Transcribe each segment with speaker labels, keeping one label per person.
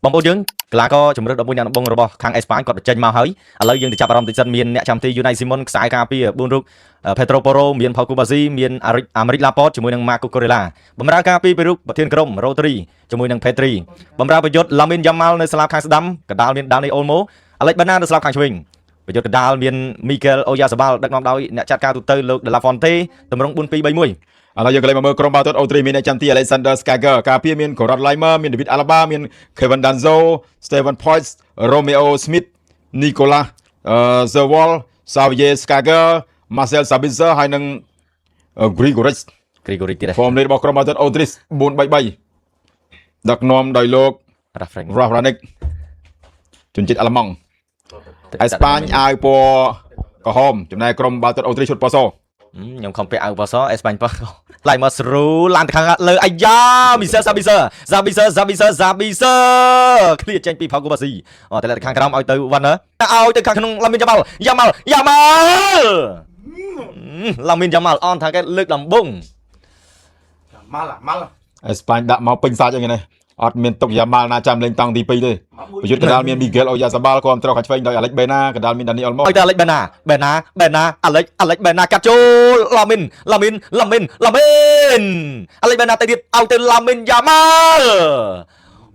Speaker 1: បងប្អូនយើងកីឡាករជំរឿន11អ្នកដំបងរបស់ខាងអេស្ប៉ាញគាត់បញ្ចេញមកហើយឥឡូវយើងទៅចាប់អារម្មណ៍តិចសិនមានអ្នកចាំទីយូណៃស៊ីមុនខ្សែការពារ4រូបផេត្រូប៉ូរ៉ូមានផាគូបាស៊ីមានអាមេរិកឡាប៉តជាមួយនឹងម៉ាកូកូរ៉េឡាបម្រើការពារពីរូបប្រធានក្រុមរ៉ូទ្រីជាមួយនឹងផេទ្រីបម្រើប្រយុទ្ធឡាមីនយ៉ាម៉ាល់នៅស្លាបខាងស្ដាំកណ្ដាលមានដានីអូលម៉ូអាឡិចបាណានៅស្លាបខាងឆ្វេងប្រយុទ្ធកណ្ដាលមានមីកែលអូយ៉ាសាបាល់ដឹកនាំដោយអ្នកចាត់ការទូទៅលោកដេឡាហ្វុនតេតម្រង់4-2-3-1ឥឡូវយើងក៏លេងមកមើលក្រុមបាល់ទាត់អូទ្រីមានអ្នកចាំទី Alexander Skager ការពារមាន Conrad Laimer មាន David Alaba មាន Kevin Danzo Steven Poyet Romeo Smith Nicolas Zerwal Xavier Skager Marcel Sabitzer ហើយនិង Grigoris ទៀត form របស់ក្រុមបាល់ទាត់អូទ្រី4-3-3ដឹកនាំដោយលោក Rafranik ជនជាតិអាល្លឺម៉ង់អេស្ប៉ាញអាវពណ៌ក្រហមចំណែកក្រុមបាល់ទាត់អូទ្រីឈុតពណ៌សខ្ញុំខំពាក់អាវពណ៌សអេស្ប៉ាញពណ៌ឡៃមកស្រូឡើងទៅខាងលើអាយ៉ាមីសែលសាប៊ីសឺឃ្លៀតចេញពីផាគូបាស៊ីតែលើខាងក្រោមឲ្យទៅវ៉ាន់ណាឲ្យទៅខាងក្នុងឡាមីនយ៉ាម៉ាល់ឡាមីនយ៉ាម៉ាល់អនថាគេលើកដំបងម៉ាល់អេស្ប៉ាញដាក់មកពេញសាច់អីនេះអត់មានទុកយ៉ាម៉ាល់ណាចាំលេងតង់ទី2ទេប្រយុទ្ធកណ្ដាលមានមីហ្គេលអូយ៉ាសាបាល់គ្រប់ត្រង់ខាងឆ្វេងដោយអាលិចបេណាកណ្ដាលមានដានីអលម៉ូឲ្យតែអាលិចបេណាអាលិចបេណាកាត់ចូលឡាមីនអាលិចបេណាទៅទៀតឲ្យទៅឡាមីនយ៉ាម៉ាល់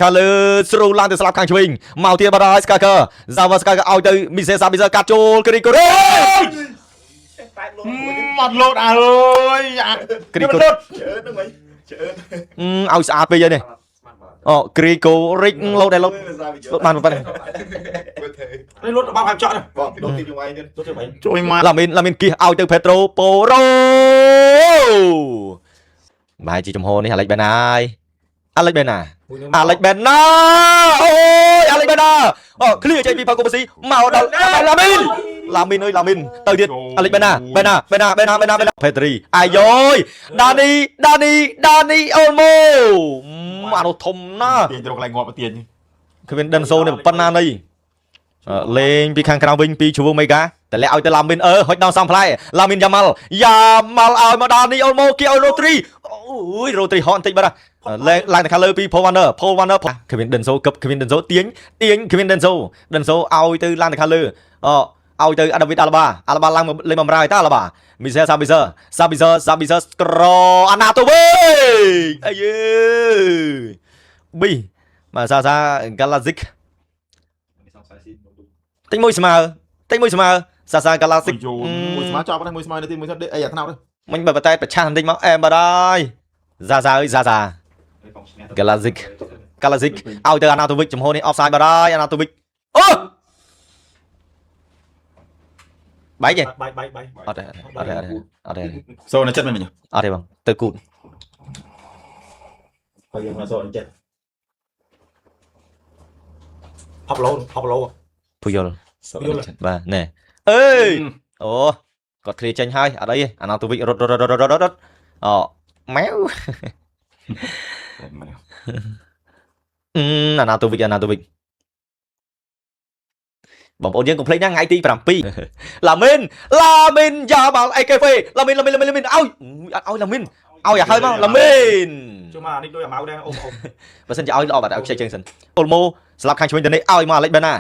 Speaker 1: កាលើស្រូឡើងទៅស្លាប់ខាងឆ្វេងមកទៀតបាត់ហើយស្កាកឺសាវ៉ាស្កាកឺឲ្យទៅមីសេសាប៊ីសឺកាត់ចូលគ្រីកូរ៉េអត់លោតអើយគ្រីកូរ៉េឲ្យស្អាតពេកហើយនេះអូគ្រីកូរិកលោតដែរលោតបានប៉ុណ្ណឹងនេះលោតបាក់ហាប់ចក់បងលោតទីជួយទៀតជួយមកឡាមីនគៀសឲ្យទៅផេត្រូប៉ូរ៉ូបាយជាចំហនេះអាលិចបេណាហើយអាលិចបេណាអូយអាលិចបេណាអូឃ្លៀចេញពីផាគូបាស៊ីមកដល់ឡាមីនអើយឡាមីនទៅទៀតអាលិចបេណាផេទ្រីអាយយដានីអូលម៉ូអានោះធំណាស់ទាញទៅកន្លែងងាប់ទៅទាញគ្មានដិនសូនេះប៉ុណ្ណានេះលេងពីខាងក្រៅវិញពីជ្រុងមេហ្គាតែលាក់ឲ្យទៅឡាមីនហុចដល់សំផ្លែឡាមីនយ៉ាម៉ាល់ឲ្យមកដានីអូលម៉ូគេឲ្យរ៉ូទ្រីអូយរ៉ូទ្រីហត់បន្តិចបាត់ឡើងទៅខាងលើពី Paul Warner គ្មានដិនសូកឹបគ្មានដិនសូទាញគ្មានដិនសូឲ្យទៅឡើងទៅខាងលើឲ្យទៅដាវីតអាល់បាឡើងលេងបំរើឲ្យតអាល់បាមីសេសាប៊ីសឺក្រអាណាតូវីអាយប៊ីមកសាហ្គាឡាស៊ីកតិចមួយស្មើសាហ្គាឡាស៊ីកមួយស្មើចប់មួយស្មើនៅទីមួយទៀតអីអាថ្នោតមិញបើតែប្រឆាំងបន្តិចមកអែបាត់ហើយសាហ្គាឡាស៊ីកឲ្យទៅអាណាតូវីកចំហនេះអបសាយបាត់ហើយអាណាតូវីកអូបាយទេបាយអត់ទេសូនចិត្តមិនមិញអត់ទេបងទៅគូតហើយយើងមកសូនចិត្តផាប់ឡូពូយល់បាទណែអើយអូគាត់ឃ្លៀចេញហើយអត់អីអាណាតូវិករត់អូម៉ែវអាណាតូវិកបងប្អូនយើងកុំភ្លេចណាថ្ងៃទី7ឡាមីនយ៉ាម៉ាល់អេកេហ្វេឡាមីនឲ្យឡាមីនឲ្យឲ្យមកឡាមីនជួយមកនេះដូចអាម៉ៅដែរអូបើសិនជាឲ្យល្អបាត់ឲ្យខ្ចីជើងសិនអូលម៉ូស្លាប់ខាងឆ្វេងទៅនេះឲ្យមកអាលិចបេណា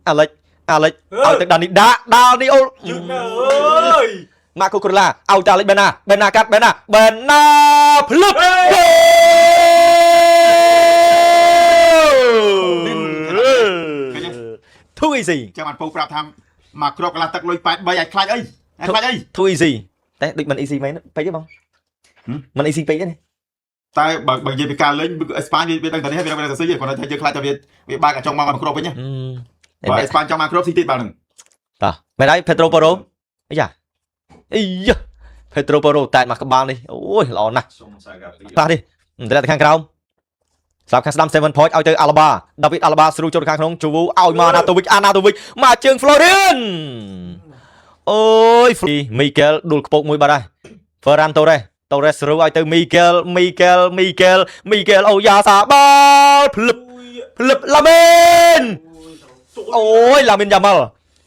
Speaker 1: អាលិចឲ្យទៅដានីអូលយឺតណាអើយម៉ាកូកូរ៉េឡាឲ្យទៅអាលិចបេណាកាត់បេណាភ្លឹបធូអ៊ីស៊ីចាំបានពូប្រាប់ថាមកគ្រាប់កន្លះទឹកលុយ8 3អាចខ្លាចអីធូអ៊ីស៊ីតែដូចមិនអ៊ីស៊ីមែនពេកទេបងមិនអ៊ីស៊ីពេកទេតែបើនិយាយពីការលេងអេស្ប៉ាញវាដឹងតែនេះវាដឹងតែស៊ីទេគាត់ថាយើងខ្លាចតែវាបាក់អាចចង់មកគ្រាប់វិញបើអេស្ប៉ាញចង់មកគ្រាប់ស៊ីទៀតបាទហ្នឹងតោះមែនហើយផេត្រូប៉ូរ៉ូអាយ៉ាផេត្រូប៉ូរ៉ូតែមកក្បាលនេះអូយល្អណាស់តោះនេះតែខាងក្រោមស្លាប់ខាងស្ដាំ 7 point ឲ្យទៅអាល់បាដាវីតអាល់បាស្រូចូលខាងក្នុងជូវូឲ្យមកអាណាតូវិកមកជើង Florian អូយមីកែលដួលខ្ពកមួយបាត់ហើយ Ferran Torres ស្រូឲ្យទៅមីកែលអូយ៉ាសាបាល់ភ្លឹបឡាមីនអូយឡាមីនយ៉ាម៉ាល់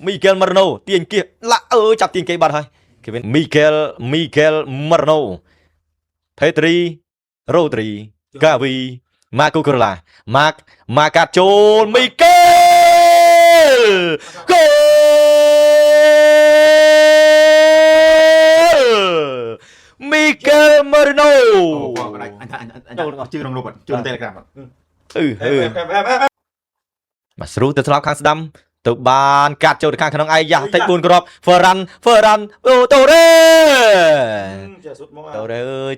Speaker 1: មីកែលម៉ារ៉ាណូទាញគៀសចាប់ទាញគេបាត់ហើយគេមានមីកែលម៉ារ៉ាណូផេទ្រីរ៉ូទ្រីកាវី Marco Corella Marc cắt chôn Mikel goal Mikel Merino
Speaker 2: anh chưa đồng lục chưa telegram
Speaker 1: mà sưu từ slot khang đâm từ bàn cắt châu từ khang khang ai ya tay buồn crop Ferran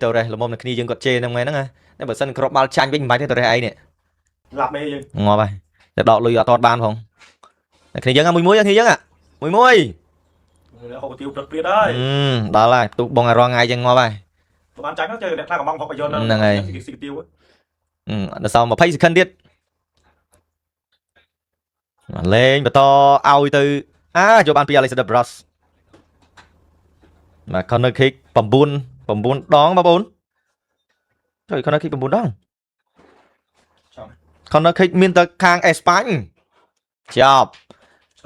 Speaker 1: Torre ơi là mồm này kia dương cột trên trong này nó nghe nếu bởi sân crop ball tranh với máy thế Torre ấy nè
Speaker 2: lặp mê chứ
Speaker 1: ngon vậy để đọ lùi ở toàn bàn không kia dương à mùi
Speaker 2: không tiêu được đấy
Speaker 1: đó là tụ bong rong ngay chân ngon vậy
Speaker 2: tụi bạn tránh nó chơi đẹp ra còn mong không phải do
Speaker 1: là ngày
Speaker 2: tiêu
Speaker 1: là sao mà thấy khăn điết lên và to ao từ cho bạn Pia Alexander Bros mà corner kick bầm bún đón ba bốn trời corner kick bầm bún đón corner kick miền tây khang Espagne chọc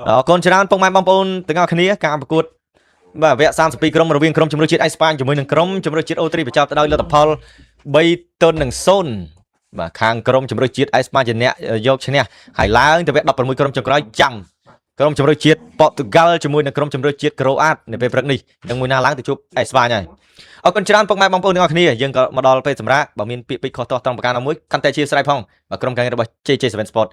Speaker 1: đó con chơi bóng mai bóng bồn từ ngao khné càng bật cột và vẽ sang speedក្រុម រវាងក្រុម ជំរឿនជាតិ Espagne ជាមួយនឹងក្រុម ជំរឿនជាតិ Austria បញ្ចប់ទៅដោយលទ្ធផល 3-0 បាទខាងក្រុម ជំរឿនជាតិ Espagne ជាអ្នកយកឈ្នះហើយឡើងទៅវគ្គ 16 ក្រុមចុងក្រោយចាំក្រុម ជំរឿនជាតិ Portugal ជាមួយនឹងក្រុម ជំរឿនជាតិ Croat នៅពេលព្រឹកនេះនឹងមួយណាឡើងទៅជួប Espagne ហើយអរគុណច្រើនពុកម៉ែបងប្អូនទាំងអស់គ្នាយើងក៏មកដល់ពេលសម្រាប់បើមានពាក្យពេចន៍ខុសទាស់ត្រង់ប្រការណាមួយកាន់តែជាស្រ័យផងបាទក្រុមការងាររបស់ JJ7 Sport